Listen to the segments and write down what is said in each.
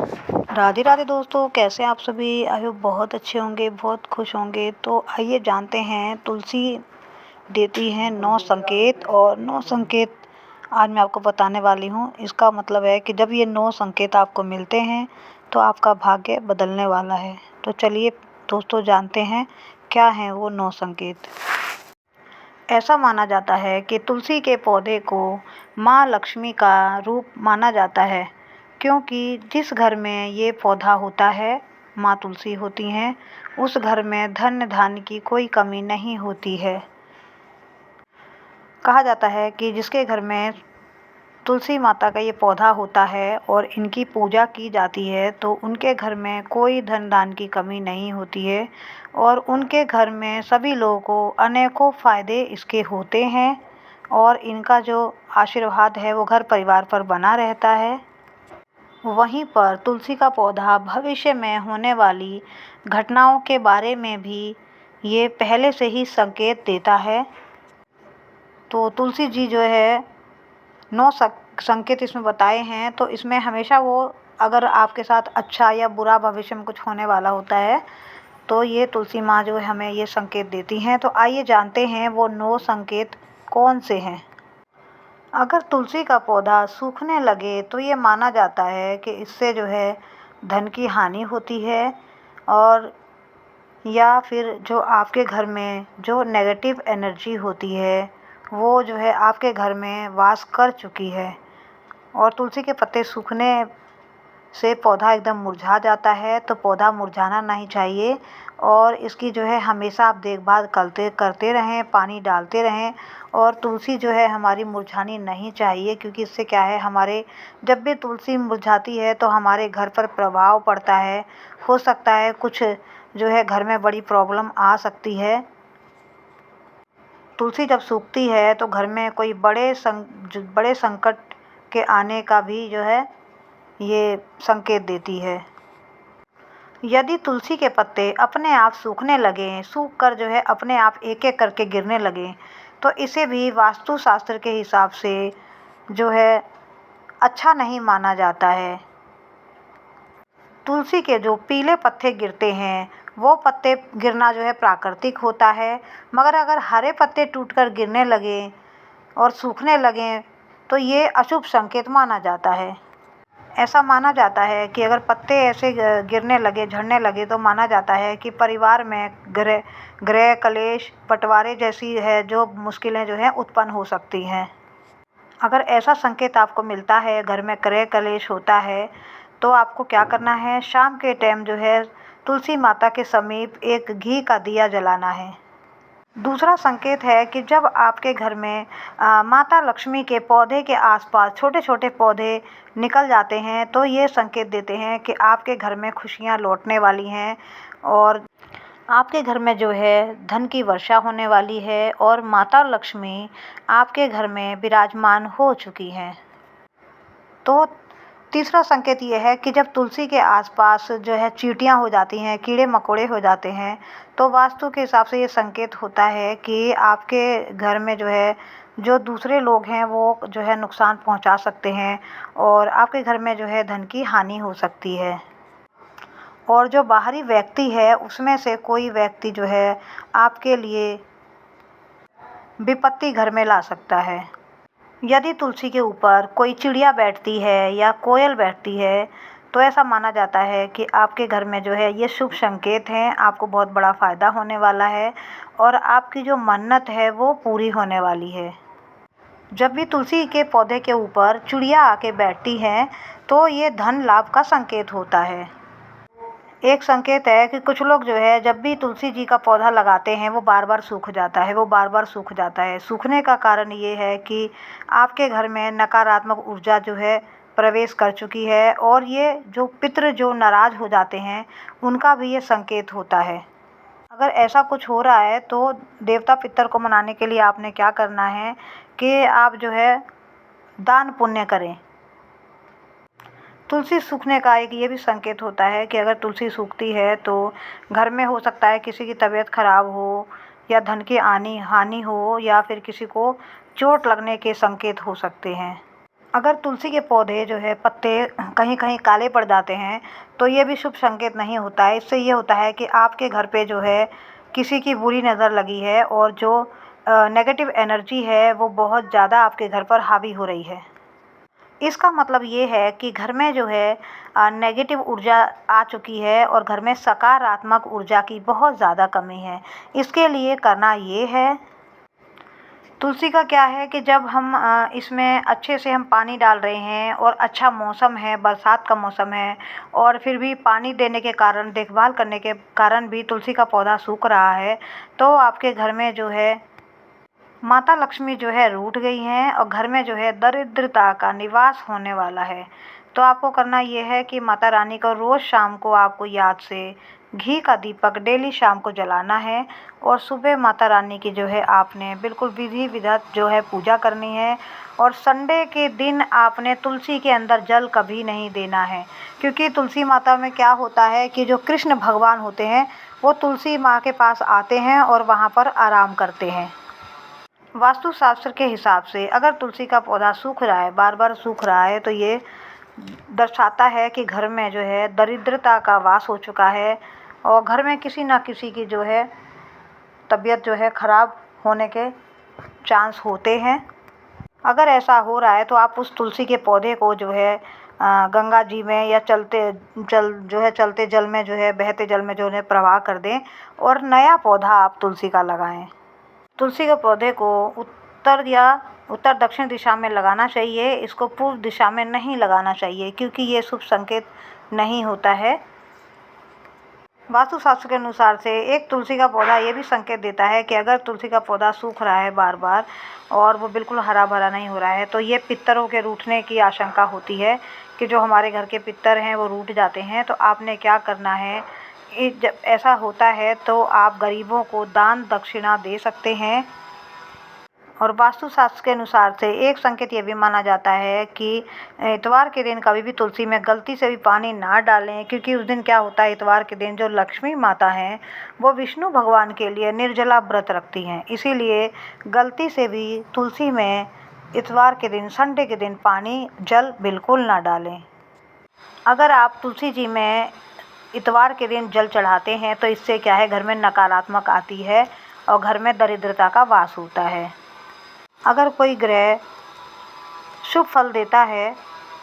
राधे राधे दोस्तों, कैसे हैं आप सभी। आई होप बहुत अच्छे होंगे, बहुत खुश होंगे। तो आइए जानते हैं तुलसी देती हैं 9 संकेत, और 9 संकेत आज मैं आपको बताने वाली हूँ। इसका मतलब है कि जब ये 9 संकेत आपको मिलते हैं तो आपका भाग्य बदलने वाला है। तो चलिए दोस्तों जानते हैं क्या हैं वो 9 संकेत। ऐसा माना जाता है कि तुलसी के पौधे को माँ लक्ष्मी का रूप माना जाता है, क्योंकि जिस घर में ये पौधा होता है, माँ तुलसी होती हैं, उस घर में धन धान्य की कोई कमी नहीं होती है। कहा जाता है कि जिसके घर में तुलसी माता का ये पौधा होता है और इनकी पूजा की जाती है, तो उनके घर में कोई धन दान की कमी नहीं होती है और उनके घर में सभी लोगों को अनेकों फ़ायदे इसके होते हैं और इनका जो आशीर्वाद है वो घर परिवार पर बना रहता है। वहीं पर तुलसी का पौधा भविष्य में होने वाली घटनाओं के बारे में भी ये पहले से ही संकेत देता है। तो तुलसी जी जो है 9 संकेत इसमें बताए हैं, तो इसमें हमेशा वो अगर आपके साथ अच्छा या बुरा भविष्य में कुछ होने वाला होता है तो ये तुलसी माँ जो है हमें ये संकेत देती हैं। तो आइए जानते हैं वो 9 संकेत कौन से हैं। अगर तुलसी का पौधा सूखने लगे तो ये माना जाता है कि इससे जो है धन की हानि होती है, और या फिर जो आपके घर में जो नेगेटिव एनर्जी होती है वो जो है आपके घर में वास कर चुकी है। और तुलसी के पत्ते सूखने से पौधा एकदम मुरझा जाता है, तो पौधा मुरझाना नहीं चाहिए और इसकी जो है हमेशा आप देखभाल करते रहें, पानी डालते रहें। और तुलसी जो है हमारी मुरझानी नहीं चाहिए, क्योंकि इससे क्या है, हमारे जब भी तुलसी मुरझाती है तो हमारे घर पर प्रभाव पड़ता है। हो सकता है कुछ जो है घर में बड़ी प्रॉब्लम आ सकती है। तुलसी जब सूखती है तो घर में कोई बड़े संकट के आने का भी जो है ये संकेत देती है। यदि तुलसी के पत्ते अपने आप सूखने लगें, सूख कर जो है अपने आप एक-एक करके गिरने लगें, तो इसे भी वास्तु शास्त्र के हिसाब से जो है अच्छा नहीं माना जाता है। तुलसी के जो पीले पत्ते गिरते हैं, वो पत्ते गिरना जो है प्राकृतिक होता है, मगर अगर हरे पत्ते टूटकर गिरने लगें और सूखने लगें, तो ये अशुभ संकेत माना जाता है। ऐसा माना जाता है कि अगर पत्ते ऐसे गिरने लगे, झड़ने लगे, तो माना जाता है कि परिवार में गृह कलेश, बँटवारे जैसी है जो मुश्किलें जो हैं उत्पन्न हो सकती हैं। अगर ऐसा संकेत आपको मिलता है, घर में गृह कलेश होता है, तो आपको क्या करना है, शाम के टाइम जो है तुलसी माता के समीप एक घी का दिया जलाना है। दूसरा संकेत है कि जब आपके घर में माता लक्ष्मी के पौधे के आसपास छोटे-छोटे पौधे निकल जाते हैं, तो ये संकेत देते हैं कि आपके घर में खुशियाँ लौटने वाली हैं और आपके घर में जो है धन की वर्षा होने वाली है और माता लक्ष्मी आपके घर में विराजमान हो चुकी हैं। तो तीसरा संकेत ये है कि जब तुलसी के आसपास जो है चींटियाँ हो जाती हैं, कीड़े-मकोड़े हो जाते हैं, तो वास्तु के हिसाब से ये संकेत होता है कि आपके घर में जो है जो दूसरे लोग हैं वो जो है नुकसान पहुंचा सकते हैं और आपके घर में जो है धन की हानि हो सकती है। और जो बाहरी व्यक्ति है उसमें से कोई व्यक्ति जो है आपके लिए विपत्ति घर में ला सकता है। यदि तुलसी के ऊपर कोई चिड़िया बैठती है या कोयल बैठती है, तो ऐसा माना जाता है कि आपके घर में जो है ये शुभ संकेत हैं, आपको बहुत बड़ा फ़ायदा होने वाला है और आपकी जो मन्नत है वो पूरी होने वाली है। जब भी तुलसी के पौधे के ऊपर चिड़िया आके बैठती हैं, तो ये धन लाभ का संकेत होता है। एक संकेत है कि कुछ लोग जो है जब भी तुलसी जी का पौधा लगाते हैं वो बार-बार सूख जाता है, वो बार-बार सूख जाता है। सूखने का कारण ये है कि आपके घर में नकारात्मक ऊर्जा जो है प्रवेश कर चुकी है और ये जो पितृ जो नाराज़ हो जाते हैं, उनका भी ये संकेत होता है। अगर ऐसा कुछ हो रहा है तो देवता पितर को मनाने के लिए आपने क्या करना है कि आप जो है दान पुण्य करें। तुलसी सूखने का एक ये भी संकेत होता है कि अगर तुलसी सूखती है तो घर में हो सकता है किसी की तबीयत खराब हो या धन की हानि हो या फिर किसी को चोट लगने के संकेत हो सकते हैं। अगर तुलसी के पौधे जो है पत्ते कहीं कहीं काले पड़ जाते हैं तो ये भी शुभ संकेत नहीं होता है। इससे ये होता है कि आपके घर पे जो है किसी की बुरी नज़र लगी है और जो नेगेटिव एनर्जी है वो बहुत ज़्यादा आपके घर पर हावी हो रही है। इसका मतलब ये है कि घर में जो है नेगेटिव ऊर्जा आ चुकी है और घर में सकारात्मक ऊर्जा की बहुत ज़्यादा कमी है। इसके लिए करना ये है, तुलसी का क्या है कि जब हम इसमें अच्छे से हम पानी डाल रहे हैं और अच्छा मौसम है, बरसात का मौसम है और फिर भी पानी देने के कारण, देखभाल करने के कारण भी तुलसी का पौधा सूख रहा है, तो आपके घर में जो है माता लक्ष्मी जो है रूठ गई हैं और घर में जो है दरिद्रता का निवास होने वाला है। तो आपको करना ये है कि माता रानी को रोज़ शाम को आपको याद से घी का दीपक डेली शाम को जलाना है और सुबह माता रानी की जो है आपने बिल्कुल विधि विधान जो है पूजा करनी है। और संडे के दिन आपने तुलसी के अंदर जल कभी नहीं देना है, क्योंकि तुलसी माता में क्या होता है कि जो कृष्ण भगवान होते हैं वो तुलसी माँ के पास आते हैं और वहाँ पर आराम करते हैं। वास्तुशास्त्र के हिसाब से अगर तुलसी का पौधा सूख रहा है, बार बार सूख रहा है, तो ये दर्शाता है कि घर में जो है दरिद्रता का वास हो चुका है और घर में किसी न किसी की जो है तबीयत जो है ख़राब होने के चांस होते हैं। अगर ऐसा हो रहा है तो आप उस तुलसी के पौधे को जो है गंगा जी में या चलते जल में जो है, बहते जल में जो है प्रवाह कर दें और नया पौधा आप तुलसी का लगाएं। तुलसी के पौधे को उत्तर या उत्तर दक्षिण दिशा में लगाना चाहिए। इसको पूर्व दिशा में नहीं लगाना चाहिए, क्योंकि ये शुभ संकेत नहीं होता है। वास्तुशास्त्र के अनुसार से एक तुलसी का पौधा ये भी संकेत देता है कि अगर तुलसी का पौधा सूख रहा है बार बार और वो बिल्कुल हरा भरा नहीं हो रहा है, तो ये पितरों के रूठने की आशंका होती है कि जो हमारे घर के पितर हैं वो रूठ जाते हैं। तो आपने क्या करना है, जब ऐसा होता है तो आप गरीबों को दान दक्षिणा दे सकते हैं। और वास्तुशास्त्र के अनुसार से एक संकेत ये भी माना जाता है कि इतवार के दिन कभी भी तुलसी में गलती से भी पानी ना डालें, क्योंकि उस दिन क्या होता है, इतवार के दिन जो लक्ष्मी माता हैं वो विष्णु भगवान के लिए निर्जला व्रत रखती हैं। इसीलिए गलती से भी तुलसी में इतवार के दिन, संडे के दिन पानी जल बिल्कुल ना डालें। अगर आप तुलसी जी में इतवार के दिन जल चढ़ाते हैं तो इससे क्या है, घर में नकारात्मक आती है और घर में दरिद्रता का वास होता है। अगर कोई ग्रह शुभ फल देता है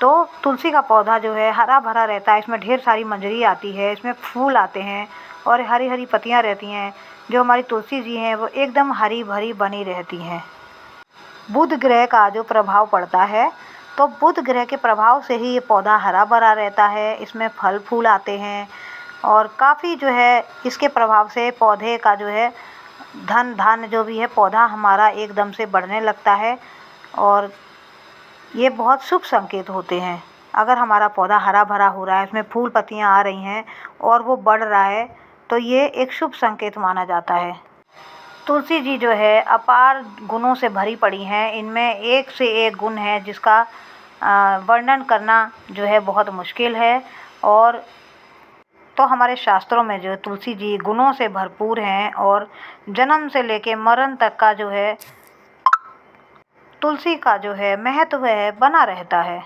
तो तुलसी का पौधा जो है हरा भरा रहता है, इसमें ढेर सारी मंजरी आती है, इसमें फूल आते हैं और हरी हरी पत्तियां रहती हैं। जो हमारी तुलसी जी हैं वो एकदम हरी भरी बनी रहती हैं। बुध ग्रह का जो प्रभाव पड़ता है, तो बुध ग्रह के प्रभाव से ही ये पौधा हरा भरा रहता है, इसमें फल फूल आते हैं और काफ़ी जो है इसके प्रभाव से पौधे का जो है धन धान्य जो भी है पौधा हमारा एकदम से बढ़ने लगता है और ये बहुत शुभ संकेत होते हैं। अगर हमारा पौधा हरा भरा हो रहा है, इसमें फूल पत्तियां आ रही हैं और वो बढ़ रहा है, तो ये एक शुभ संकेत माना जाता है। तुलसी जी जो है अपार गुणों से भरी पड़ी हैं। इनमें एक से एक गुण है जिसका वर्णन करना जो है बहुत मुश्किल है। और तो हमारे शास्त्रों में जो है तुलसी जी गुणों से भरपूर हैं और जन्म से लेके मरण तक का जो है तुलसी का जो है महत्व है बना रहता है।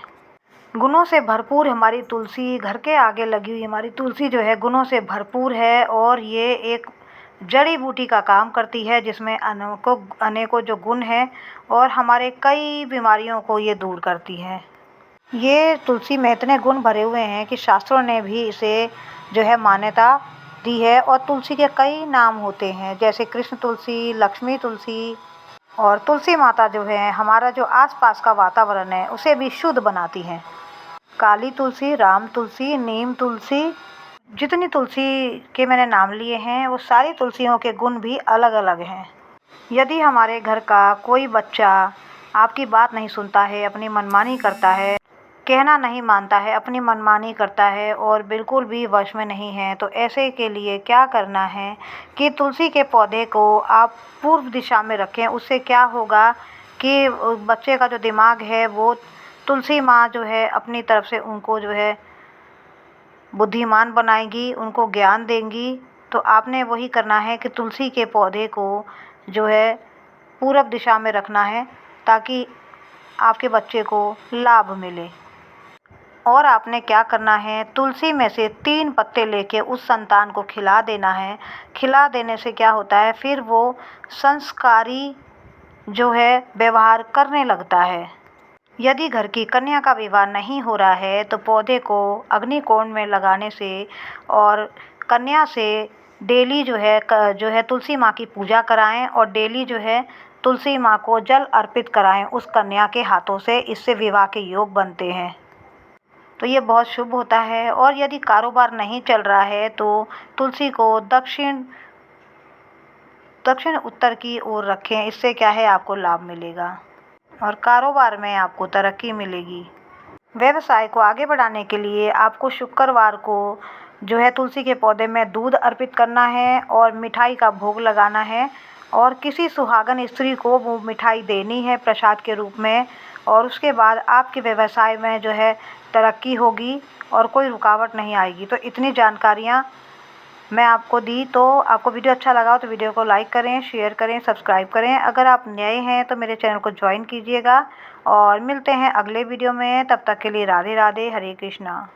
गुणों से भरपूर हमारी तुलसी, घर के आगे लगी हुई हमारी तुलसी जो है गुणों से भरपूर है और ये एक जड़ी बूटी का काम करती है जिसमें अनेकों जो गुण हैं और हमारे कई बीमारियों को ये दूर करती है। ये तुलसी में इतने गुण भरे हुए हैं कि शास्त्रों ने भी इसे जो है मान्यता दी है और तुलसी के कई नाम होते हैं, जैसे कृष्ण तुलसी, लक्ष्मी तुलसी। और तुलसी माता जो है हमारा जो आसपास का वातावरण है उसे भी शुद्ध बनाती हैं। काली तुलसी, राम तुलसी, नीम तुलसी, जितनी तुलसी के मैंने नाम लिए हैं वो सारी तुलसियों के गुण भी अलग अलग हैं। यदि हमारे घर का कोई बच्चा आपकी बात नहीं सुनता है, अपनी मनमानी करता है, कहना नहीं मानता है, अपनी मनमानी करता है और बिल्कुल भी वश में नहीं है, तो ऐसे के लिए क्या करना है कि तुलसी के पौधे को आप पूर्व दिशा में रखें। उससे क्या होगा कि बच्चे का जो दिमाग है वो तुलसी माँ जो है अपनी तरफ से उनको जो है बुद्धिमान बनाएगी, उनको ज्ञान देंगी। तो आपने वही करना है कि तुलसी के पौधे को जो है पूरब दिशा में रखना है, ताकि आपके बच्चे को लाभ मिले। और आपने क्या करना है, तुलसी में से 3 पत्ते लेके उस संतान को खिला देना है। खिला देने से क्या होता है, फिर वो संस्कारी जो है व्यवहार करने लगता है। यदि घर की कन्या का विवाह नहीं हो रहा है तो पौधे को अग्निकोण में लगाने से और कन्या से डेली जो है तुलसी माँ की पूजा कराएं और डेली जो है तुलसी माँ को जल अर्पित कराएं उस कन्या के हाथों से। इससे विवाह के योग बनते हैं। तो ये बहुत शुभ होता है। और यदि कारोबार नहीं चल रहा है तो तुलसी को दक्षिण दक्षिण उत्तर की ओर रखें। इससे क्या है, आपको लाभ मिलेगा और कारोबार में आपको तरक्की मिलेगी। व्यवसाय को आगे बढ़ाने के लिए आपको शुक्रवार को जो है तुलसी के पौधे में दूध अर्पित करना है और मिठाई का भोग लगाना है और किसी सुहागन स्त्री को वो मिठाई देनी है प्रसाद के रूप में। और उसके बाद आपके व्यवसाय में जो है तरक्की होगी और कोई रुकावट नहीं आएगी। तो इतनी जानकारियाँ मैं आपको दी। तो आपको वीडियो अच्छा लगा हो तो वीडियो को लाइक करें, शेयर करें, सब्सक्राइब करें। अगर आप नए हैं तो मेरे चैनल को ज्वाइन कीजिएगा और मिलते हैं अगले वीडियो में। तब तक के लिए राधे राधे, हरे कृष्णा।